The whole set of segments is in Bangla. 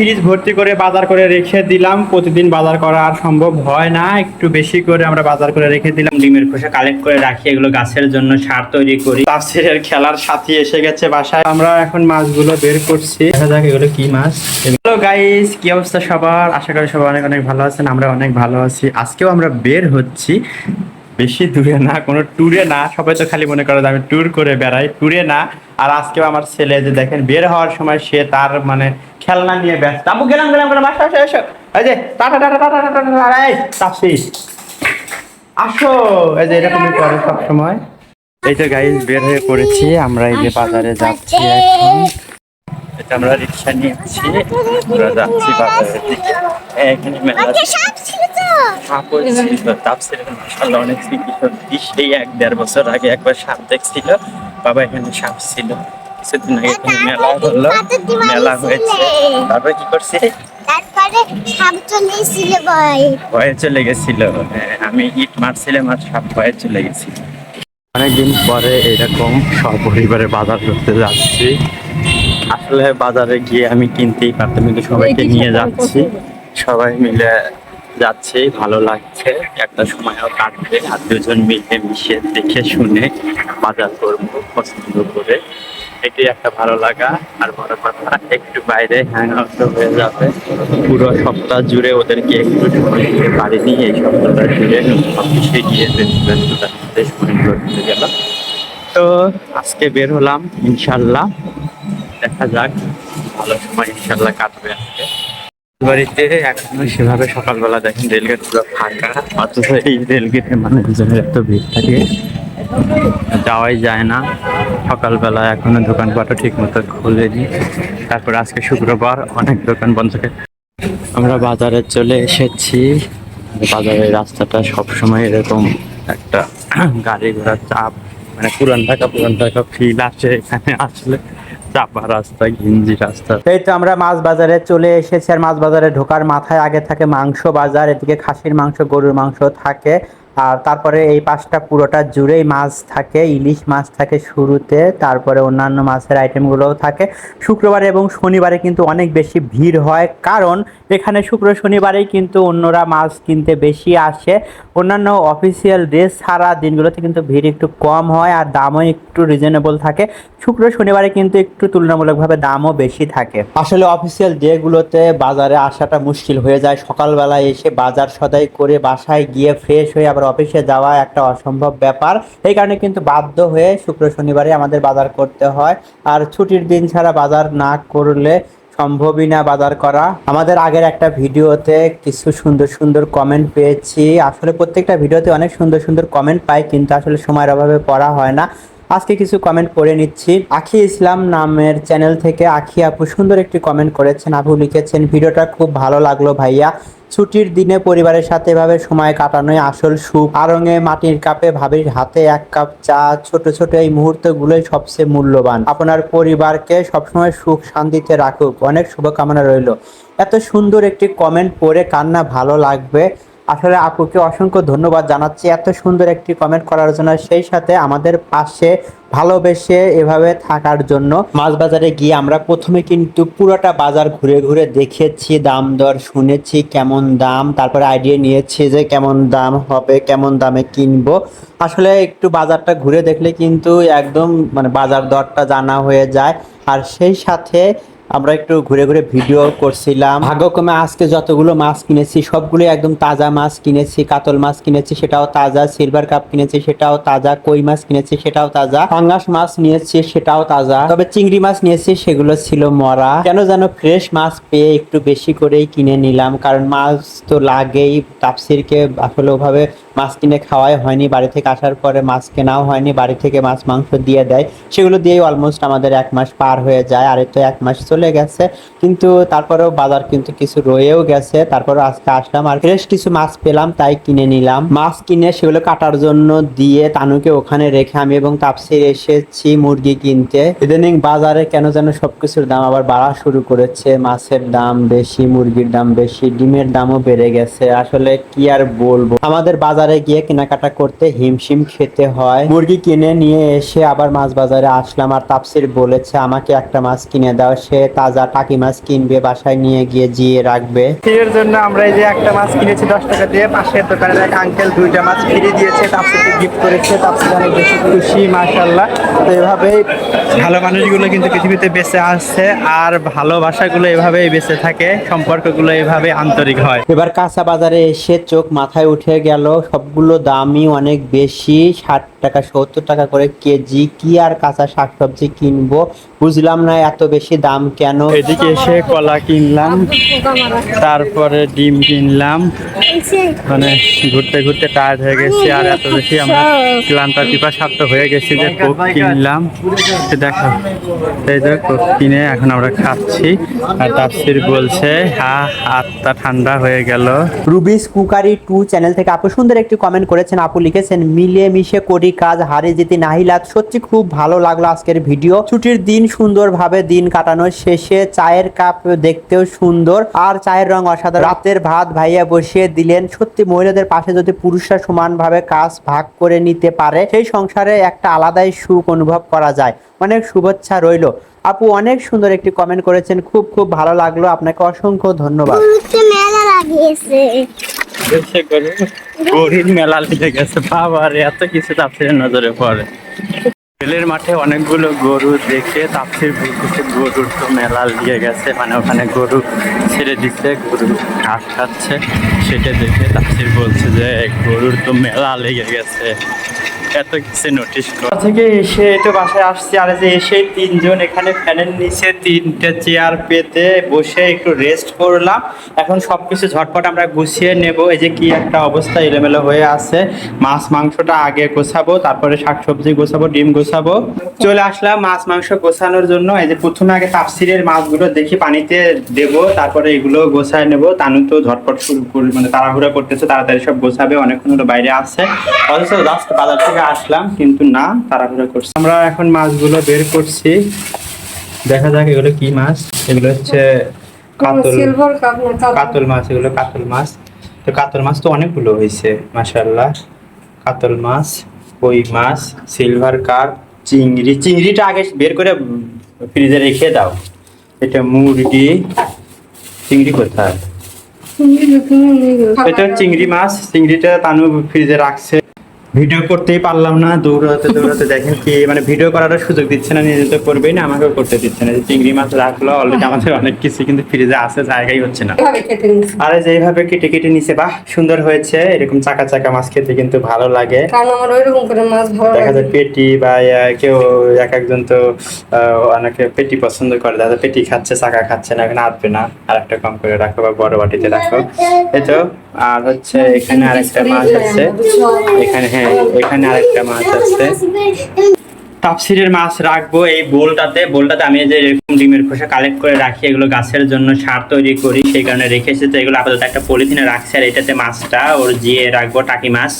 ফ্রিজ ভর্তি করে বাজার করে রেখে দিলাম। প্রতিদিন বাজার করা আর সম্ভব হয় না, একটু বেশি করে আমরা বাজার করে রেখে দিলাম। ডিমের খোসা কালেক্ট করে রাখি, এগুলো গাছের জন্য সার তৈরি করি। তাফসীরের খেলার সাথী এসে গেছে বাসায়। আমরা এখন মাছগুলো বের করছি, দেখা যাক এগুলো কি মাছ। হ্যালো গাইস, কি অবস্থা সবার? আশা করি সবাই অনেক অনেক ভালো আছেন, আমরা অনেক ভালো আছি। আজকেও আমরা বের হচ্ছি, বেশি দূরে না, কোনো ট্যুরে না। সবাই তো খালি মনে করে যে আমি ট্যুর করে বেড়াই, ট্যুরে না। আর আজকেও আমার ছেলে যে দেখেন বের হওয়ার সময় সে তার মানে খেলনা নিয়ে ব্যস্ত। আব্বু গেলাম গেলাম গেলাম, আসো আসো আসো, এই যে tata tata tata tata tata, এই তাফসীর আসো। এই যে এরকমই করে সব সময়। এই তো গাইস বের হয়ে পড়েছি আমরা, এই যে বাজারে যাচ্ছি এখন। এটা আমরা রিক্সা নিয়েছি, আমরা যাচ্ছি বাজারের দিকে। এখানে মেলা সাপও ছিল, তাফসীরের মাশাআল্লাহ অনেক স্মৃতি সত্যি। সেই 1-1.5 বছর আগে একবার সাপ দেখছিল বাবা, এখানে সাপ ছিল। কিছুদিন আগে এখানে মেলা হলো, মেলা হয়েছে। তারপরে কি করছে, তারপরে সাপ চলে এসেছিল, ভয়ে চলে গেছিল। আমি ইট মারছিলাম আর সাপ ভয়ে চলে গেছিল। অনেকদিন পরে এরকম সপরিবারে বাজার করতে যাচ্ছি। আসলে বাজারে গিয়ে আমি কিনতেই পারতাম, কিন্তু সবাইকে নিয়ে যাচ্ছি, সবাই মিলে যাচ্ছি, ভালো লাগছে। একটা সময়ও কাটবে, আর দুজন মিলে মিশে দেখে শুনে বাজার করবো পছন্দ করে, এটাই একটা ভালো লাগা। আর বড় কথা, একটু বাইরে হ্যাং আউট হয়ে যাবে। পুরো সপ্তাহ জুড়ে ওদেরকে একটু সময় দিতে পারিনি, এই সপ্তাহটা জুড়ে অফিসে গিয়ে বেশ মনে করতে গেল। তো আজকে বের হলাম, ইনশাল্লাহ দেখা যাক, ভালো সময় ইনশাল্লাহ কাটবে আজকে। বাড়িতে এখনো সেভাবে সকালবেলা দেখেন রেলগেট পুরো ফাঁকা, অথচ এই রেলগেটে মানুষজনের এত ভিড় থাকে, যাওয়াই যায় না সকালবেলা। এখনো দোকানপাটও ঠিক মতো খুলেনি। তারপর আজকে শুক্রবার, অনেক দোকান বন্ধ থাকে। আমরা বাজারে চলে এসেছি। বাজারের রাস্তাটা সবসময় এরকম একটা গাড়ি ঘোড়ার চাপ, মানে পুরান ঢাকা ফিল আসে এখানে আসলে। চাপা রাস্তা, ঘিঞ্জি রাস্তা। এই তো আমরা মাছ বাজারে চলে এসেছি। আর মাছ বাজারে ঢোকার মাথায় আগে থাকে মাংস বাজার, এদিকে খাসির মাংস, গরুর মাংস থাকে। আর তারপরে এই পাশটা পুরোটা জুড়েই মাছ থাকে, ইলিশ মাছ থাকে শুরুতে, তারপরে অন্যান্য মাছের আইটেমগুলোও থাকে। শুক্রবারে এবং শনিবারে কিন্তু অনেক বেশি ভিড় হয়, কারণ এখানে শুক্র শনিবারেই কিন্তু অন্যরা মাছ কিনতে বেশি আসে। অন্যান্য অফিসিয়াল ডে ছাড়া দিনগুলোতে কিন্তু ভিড় একটু কম হয়, আর দামও একটু রিজনেবল থাকে। শুক্র শনিবারে কিন্তু একটু তুলনামূলকভাবে দামও বেশি থাকে। আসলে অফিসিয়াল ডেগুলোতে বাজারে আসাটা মুশকিল হয়ে যায়। সকালবেলায় এসে বাজার সদাই করে বাসায় গিয়ে ফ্রেশ হয়ে আবার অফিসে যাওয়া একটা অসম্ভব ব্যাপার। এই কারণে কিন্তু বাধ্য হয়ে শুক্র শনিবারে আমাদের বাজার করতে হয়। আর ছুটির দিন ছাড়া বাজার না করলে সম্ভবই না বাজার করা। আমাদের আগের একটা ভিডিওতে কিছু সুন্দর সুন্দর কমেন্ট পেয়েছি। আসলে প্রত্যেকটা ভিডিওতে অনেক সুন্দর সুন্দর কমেন্ট পাই, কিন্তু আসলে সময়ের অভাবে পড়া হয় না। আজকে কিছু কমেন্ট পড়ে নিচ্ছি। আখি ইসলাম নামের চ্যানেল থেকে আখি আপু সুন্দর একটি কমেন্ট করেছেন। আপু লিখেছেন, ভিডিওটা খুব ভালো লাগলো ভাইয়া। ছুটির দিনে পরিবারের সাথে এভাবে সময় কাটানোই আসল সুখ। আড়ঙে মাটির কাপে ভাবির হাতে 1 কাপ চা, ছোট ছোট এই মুহূর্তগুলোই সবচেয়ে মূল্যবান। আপনার পরিবারকে সবসময় সুখ শান্তিতে রাখুক, অনেক শুভকামনা রইল। এত সুন্দর একটি কমেন্ট পড়ে কান্না ভালো লাগবে। আসলে আপুকে অসংখ্য ধন্যবাদ জানাচ্ছি এত সুন্দর একটি কমেন্ট করার জন্য, সেই সাথে আমাদের পাশে ভালোবেসে এভাবে থাকার জন্য। মাছ বাজারে গিয়ে আমরা প্রথমে কিন্তু পুরোটা বাজার ঘুরে ঘুরে দেখেছি, দাম দর শুনেছি কেমন দাম, তারপরে আইডিয়া নিয়েছি যে কেমন দাম হবে, কেমন দামে কিনবো। আসলে একটু বাজারটা ঘুরে দেখলে কিন্তু একদম মানে বাজার দরটা জানা হয়ে যায়। আর সেই সাথে আমরা একটু ঘুরে ঘুরে ভিডিও করছিলাম। ভাগ্যক্রমে আজকে যতগুলো মাছ কিনেছি সবগুলো একদম তাজা মাছ কিনেছি। কাতল মাছ কিনেছি, সেটাও তাজা। সিলভার কাপ কিনেছি, সেটাও তাজা। কই মাছ কিনেছি, সেটাও তাজা। পাঙ্গাস মাছ নিয়েছি, সেটাও তাজা। তবে চিংড়ি মাছ নিয়েছি, সেগুলো ছিল মরা। কেন যেন ফ্রেশ মাছ পেয়ে একটু বেশি করেই কিনে নিলাম, কারণ মাছ তো লাগেই। তাফসীরকে আসলে ওভাবে মাছ কিনে খাওয়াই হয়নি, বাড়ি থেকে আসার পরে মাছ কেনাও হয়নি, বাড়ি থেকে মাছ মাংস দিয়ে দেয়, সেগুলো দিয়েই অলমোস্ট আমাদের 1 মাস পার হয়ে যায়। আর তো 1 মাস চলে গেছে, কিন্তু তারপরেও বাজার কিন্তু কিছু রয়েও গেছে। তারপরে আজকে আসলাম আর ফ্রেশ কিছু মাছ পেলাম, তাই কিনে নিলাম। মাছ কিনে সেগুলো কাটার জন্য দিয়ে তানুকে ওখানে রেখে আমি এবং তাফসীর এসেছি মুরগি কিনতে। ইদানিং বাজারে কেন যেন সবকিছুর দাম আবার বাড়া শুরু করেছে। মাছের দাম বেশি, মুরগির দাম বেশি, ডিমের দামও বেড়ে গেছে। আসলে কি আর বলবো, আমাদের বাজারে গিয়ে কেনাকাটা করতে হিমশিম খেতে হয়। মুরগি কিনে নিয়ে এসে আবার মাছ বাজারে আসলাম, আর তাফসীর বলেছে আমাকে একটা মাছ কিনে দাও। সে তাজা টাকি মাছ কিনবে, বাসায় নিয়ে গিয়ে জিয়ে রাখবে। এর জন্য আমরা এই যে একটা মাছ কিনেছি 10 টাকা দিয়ে, পাশের দোকানের এক আঙ্কেল 2টা মাছ ফ্রি দিয়েছে, তাপসিকে গিফট করেছে। তাপসির অনেক বেশি খুশি, মাশাআল্লাহ। তো এভাবেই ভালো মানুষগুলো কিন্তু পৃথিবীতে বেঁচে আসছে, আর ভালোবাসাগুলো এভাবেই বেঁচে থাকে, সম্পর্কগুলো এভাবে আন্তরিক হয়। এবার কাঁচা বাজারে এসে চোখ মাথায় উঠে গেল, সবগুলো দামই অনেক বেশি, 60 টাকা 70 টাকা করে কেজি। কি আর কাঁচা শাকসবজি কিনবো, বুঝলাম না এত বেশি দাম কেন। এদিকে এসে কলা কিনলাম, তারপরে ডিম কিনলাম, মানে ঘুরতে ঘুরতে টায়ার্ড হয়ে গেছি, আর এত বেশি আমরা ক্লান্ত পিপাসার্থ হয়ে গেছি যে কোক কিনলাম। দেখো এই যে কোক কিনে এখন আমরা খাচ্ছি, আর তাফসির বলছে হাতটা ঠান্ডা হয়ে গেল। রুবিস কুকারি 2 চ্যানেল থেকে আপু সুন্দর একটি কমেন্ট করেছেন। আপু লিখেছেন, মিলে মিশে করি কাজ, হারে জিতি নাহিলাত। সত্যি খুব ভালো লাগলো আজকের ভিডিও। ছুটির দিন সুন্দরভাবে দিন কাটানোর শেষে চায়ের কাপ দেখতেও সুন্দর, আর চায়ের রং অসাধারণ। রাতের ভাত ভাইয়া বসিয়ে দিলেন। সত্যি মহিলাদের পাশে যদি পুরুষরা সমানভাবে কাজ ভাগ করে নিতে পারে, সেই সংসারে একটা আলাদাই সুখ অনুভব করা যায়। অনেক শুভেচ্ছা রইল। আপু অনেক সুন্দর একটি কমেন্ট করেছেন, খুব খুব ভালো লাগলো, আপনাকে অসংখ্য ধন্যবাদ। মেলা লাগিয়েছে, গরিব মেলা লেগে গেছে, বাবা রে, এত কিছু তাপসিরের নজরে পড়ে। ছেলের মাঠে অনেকগুলো গরু দেখে তাপসির বলতেছে গরুর তো মেলা লিয়ে গেছে, মানে ওখানে গরু ছেড়ে দিচ্ছে, গরু ঘাস খাচ্ছে, সেটা দেখে তাপসির বলছে যে গরুর তো মেলা লেগে গেছে, এত কিছু নোটিশ থেকে এসে তো বাসায় আসছি। আর যে এসে 3 জন এখানে ফ্যানের নিচে 3টে চেয়ার পেতে বসে একটু রেস্ট করলাম। এখন সবকিছু ঝটপট আমরা গুছিয়ে নেব। এই যে কি একটা অবস্থা, এলোমেলো হয়ে আছে। মাছ মাংসটা আগে গোছাবো, তারপরে শাকসবজি গোছাবো, ডিম গোছাবো। চলে আসলাম মাছ মাংস গোছানোর জন্য। এই যে প্রথমে আগে তাফসিরের মাছগুলো দেখি পানিতে দেব, তারপরে এগুলো গোছায় নেব। তানু তো ঝটপট শুরু করে মানে তাড়াহুড়া করতেছে, তাড়াতাড়ি সব গোছাবে, অনেকক্ষণ হলো বাইরে আসছে। অথচ জাস্ট বাজার থেকে আসলাম, কিন্তু না, তাড়াহুড়ো করছি। আমরা এখন মাছগুলো বের করছি, দেখা যাক এগুলো কি মাছ। এগুলো হচ্ছে কাতল মাছ, এগুলো কাতল মাছ। তো কাতল মাছ তো অনেকগুলো হয়েছে, মাশাআল্লাহ। কাতল মাছ, কই মাছ, সিলভার কার্প, চিংড়ি। চিংড়িটা আগে বের করে ফ্রিজে রেখে দাও। এটা মুরগি, চিংড়ি কোথায়? এটা চিংড়ি মাছ, চিংড়িটা তানু ফ্রিজে রাখছে। ভিডিও করতেই পারলাম না, দৌড়াতে দৌড়াতে দেখেন কি মানে ভিডিও করার সুযোগ দিচ্ছে না, নিজে তো করবেই না, আমাকেও করতে দিচ্ছে না। চিংড়ি মাছ রাখলো অলরেডি, আমাদের অনেক কিছু কিন্তু ফ্রিজে আছে, জায়গাই হচ্ছে না। আরে যেভাবে কেটে কেটে নিছে, বাহ সুন্দর হয়েছে। এরকম চাকা চাকা মাছ খেতে কিন্তু ভালো লাগে, কারণ আমার ওইরকম করে মাছ ভালো দেখা লাগে। যায় পেটি বা কেউ এক একজন তো অনেকে পেটি পছন্দ করে, দাদা পেটি খাচ্ছে, চাকা খাচ্ছে না, এখানে আসবে না, আর একটা কম করে রাখো বা বড় বাটিতে রাখো। এই তো। আর হচ্ছে এখানে আরেকটা মাছ আছে, এখানে, হ্যাঁ এখানে আরেকটা মাছ আছে। তাফসিরের মাছ রাখবো এই বোলটাতে। আমি যে এরকম ডিমের খোসা কালেক্ট করে রাখি, এগুলো গাছের জন্য সার তৈরি করি, সেই কারণে রেখেছি। তো এগুলো আপাতত একটা পলিথিনে রাখছি, আর এটাতে মাছটা ওর জিয়ে রাখবো, টাকি মাছ।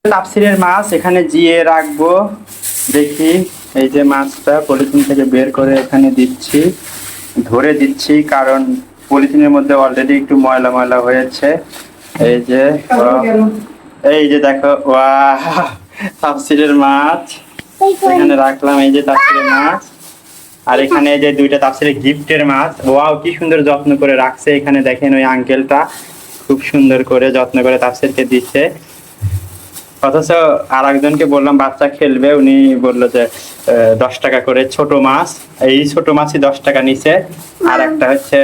তাফসিরের মাছ এখানে জিয়ে রাখবো। দেখি এই যে মাছটা পলিথিন থেকে বের করে এখানে দিচ্ছি, ধরে দিচ্ছি, কারণ পলিথিনের মধ্যে অলরেডি একটু ময়লা ময়লা হয়েছে। এই যে দেখো, ওয়াও, তাফসিরের মাছ এখানে রাখলাম। এই যে তাফসিরের মাছ, আর এখানে যে 2টা তাফসিরের গিফটের মাছ। ওয়াও, কি সুন্দর যত্ন করে রাখছে। এখানে দেখেন ওই আঙ্কেলটা খুব সুন্দর করে যত্ন করে তাফসিরকে দিচ্ছে। অথচ আর একজনকে বললাম বাচ্চা খেলবে, উনি বললো যে 10 টাকা করে ছোট মাছ। এই ছোট মাছই 10 টাকা নিচে, আর একটা হচ্ছে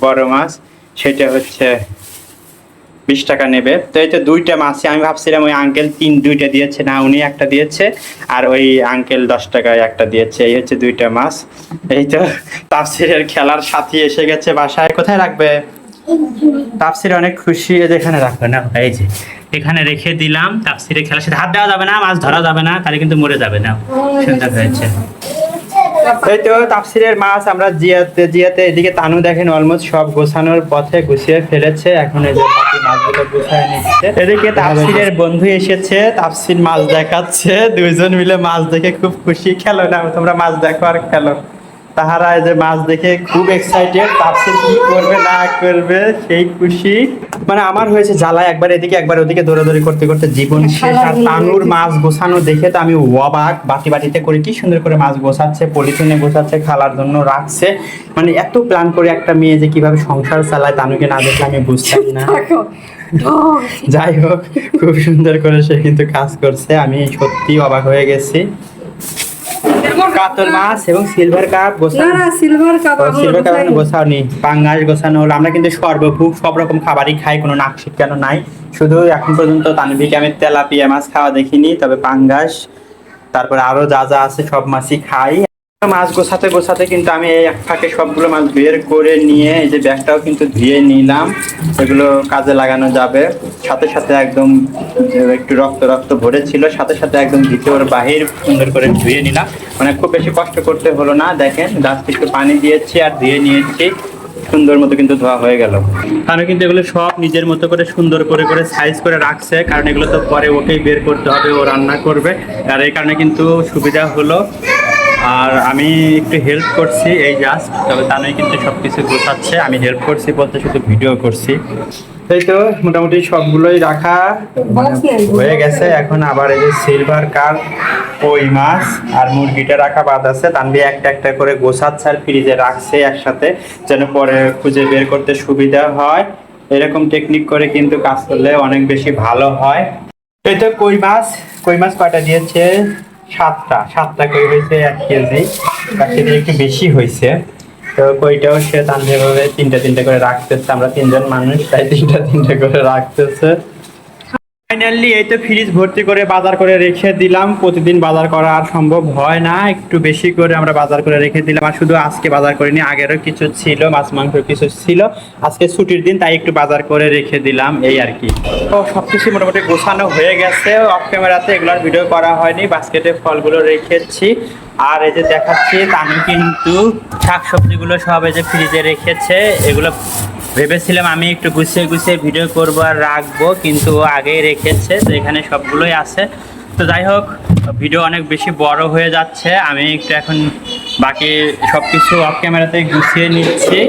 বড় মাছ, সেটা হচ্ছে 20 টাকা নেবে। তো এই তো 2টা মাছই, আমি ভাবছিলাম ওই আঙ্কেল 2টা দিয়েছে, না উনি একটা দিয়েছে, আর ওই আঙ্কেল 10 টাকায় একটা দিয়েছে। এই হচ্ছে 2টা মাছ। এই তো তাফসিরের খেলার সাথী এসে গেছে বাসায়। কোথায় রাখবে? তাফসির অনেক খুশি, যেখানে রাখবে না, এই যে এখানে রেখে দিলাম। তাফসিরের খেলার সাথে হাত দেওয়া যাবে না, মাছ ধরা যাবে না, তাহলে কিন্তু মরে যাবে না। সুন্দর হয়েছে। এই তো তাফসিরের মাছ আমরা জিয়াতে এদিকে তানু দেখেন অলমোস্ট সব গোছানোর পথে গুছিয়ে ফেলেছে। এখন এই যে বাকি মাছগুলো গুছায় নিচ্ছে। এদিকে তাফসিরের বন্ধু এসেছে, তাফসির মাছ দেখাচ্ছে, 2জন মিলে মাছ দেখে খুব খুশি। খেলো না তোমরা, মাছ দেখো আর খেলো। তাহারা এই যে মাছ দেখে খুব এক্সাইটেড, তাফসীর কি করবে না করবে সেই খুশি। মানে আমার হয়েছে জ্বালায়, একবার এদিকে একবার ওদিকে দৌড়াদৌড়ি করতে করতে জীবন শেষ। আর তানুর মাছ গোছানো দেখে তো আমি অবাক, বাটি বাটিতে করে কি সুন্দর করে মাছ গোছাচ্ছে, পলিথিনে গোছাচ্ছে, খালার জন্য রাখছে। মানে এত প্ল্যান করে একটা মেয়ে যে কিভাবে সংসার চালায় তানুকে না দেখলে আমি বুঝতাম না। যাই হোক, খুব সুন্দর করে সে কিন্তু কাজ করছে, আমি সত্যি অবাক হয়ে গেছি। কাতল মাছ এবং সিলভার কাপ না গোছানো, না সিলভার কাপ সিলভার কাপ গোছাওনি, পাঙ্গাস গোছানো হলো। আমরা কিন্তু সর্বভূক সব রকম খাবারই খাই, কোনো নাক শিটকানো নাই। শুধু এখন পর্যন্ত তানভীরকে আমি তেলাপিয়া মাছ খাওয়া দেখিনি, তবে পাঙ্গাস তারপরে আরো যা যা আছে সব মাছই খাই। মাছ গোছাতে গোছাতে কিন্তু আমি এই এক ফাঁকে সবগুলো মাছ বের করে নিয়ে এই যে ব্যাগটাও কিন্তু ধুয়ে নিলাম, এগুলো কাজে লাগানো যাবে। সাথে সাথে একদম একটু রক্ত রক্ত ভরে ছিল, সাথে সাথে একদম ভিতর বাহির সুন্দর করে ধুয়ে নিলাম। মানে খুব বেশি কষ্ট করতে হলো না, দেখেন জাস্ট একটু পানি দিয়েছি আর ধুয়ে নিয়েছি, সুন্দর মতো কিন্তু ধোয়া হয়ে গেল। কারণ কিন্তু এগুলো সব নিজের মতো করে সুন্দর করে করে সাইজ করে রাখছে, কারণ এগুলো তো পরে ওকেই বের করতে হবে, ও রান্না করবে। আর এই কারণে কিন্তু সুবিধা হলো। আর আমি একটু হেল্প করছি এই জাস্ট, তবে তা নয় কিন্তু সব কিছু গোছাচ্ছে, আমি হেল্প করছি বলতে শুধু ভিডিও করছি। এই তো মোটামুটি সবগুলোই রাখা হয়ে গেছে। এখন আবার এই যে সিলভার কাপ, কই মাছ আর মুরগিটা রাখা বাদ আছে। তানভীর একটা একটা করে গোছাচ্ছে আর ফ্রিজে রাখছে একসাথে, যেন পরে খুঁজে বের করতে সুবিধা হয়। এরকম টেকনিক করে কিন্তু কাজ করলে অনেক বেশি ভালো হয়। এই তো কই মাছ কয়টা দিয়েছে? সাতটা কই হয়েছে 1 কেজি, তার সাথে একটু বেশি হয়েছে। তো কইটাও সে তানভীর ভাবে তিনটা করে রাখতেছে, আমরা 3 জন মানুষ তাই তিনটা করে রাখতেছে। ফাইনালি এই তো ফ্রিজ ভর্তি করে বাজার করে রেখে দিলাম। প্রতিদিন বাজার করা আর সম্ভব হয় না, একটু বেশি করে আমরা বাজার করে রেখে দিলাম। আর শুধু আজকে বাজার করিনি, আগেরও কিছু ছিল, মাছ মাংস কিছু ছিল। আজকে ছুটির দিন তাই একটু বাজার করে রেখে দিলাম, এই আর কি। তো সবকিছু মোটামুটি গোছানো হয়ে গেছে। অফ ক্যামেরাতে এগুলোর ভিডিও করা হয়নি, বাস্কেটে ফলগুলো রেখেছি। আর এই যে দেখাচ্ছি, আমি কিন্তু শাকসবজিগুলো সব এই যে ফ্রিজে রেখেছে। এগুলো ভেবেছিলাম আমি একটু গুছিয়ে গুছিয়ে ভিডিও করবো আর রাখবো, কিন্তু আগেই রেখেছে, তো এখানে সবগুলোই আছে। তো যাই হোক, ভিডিও অনেক বেশি বড় হয়ে যাচ্ছে, আমি একটু এখন বাকি সব কিছু অফ ক্যামেরাতে গুছিয়ে নিচ্ছি।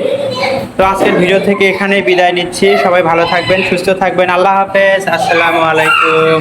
তো আজকের ভিডিও থেকে এখানেই বিদায় নিচ্ছি। সবাই ভালো থাকবেন, সুস্থ থাকবেন। আল্লাহ হাফেজ, আসসালামু আলাইকুম।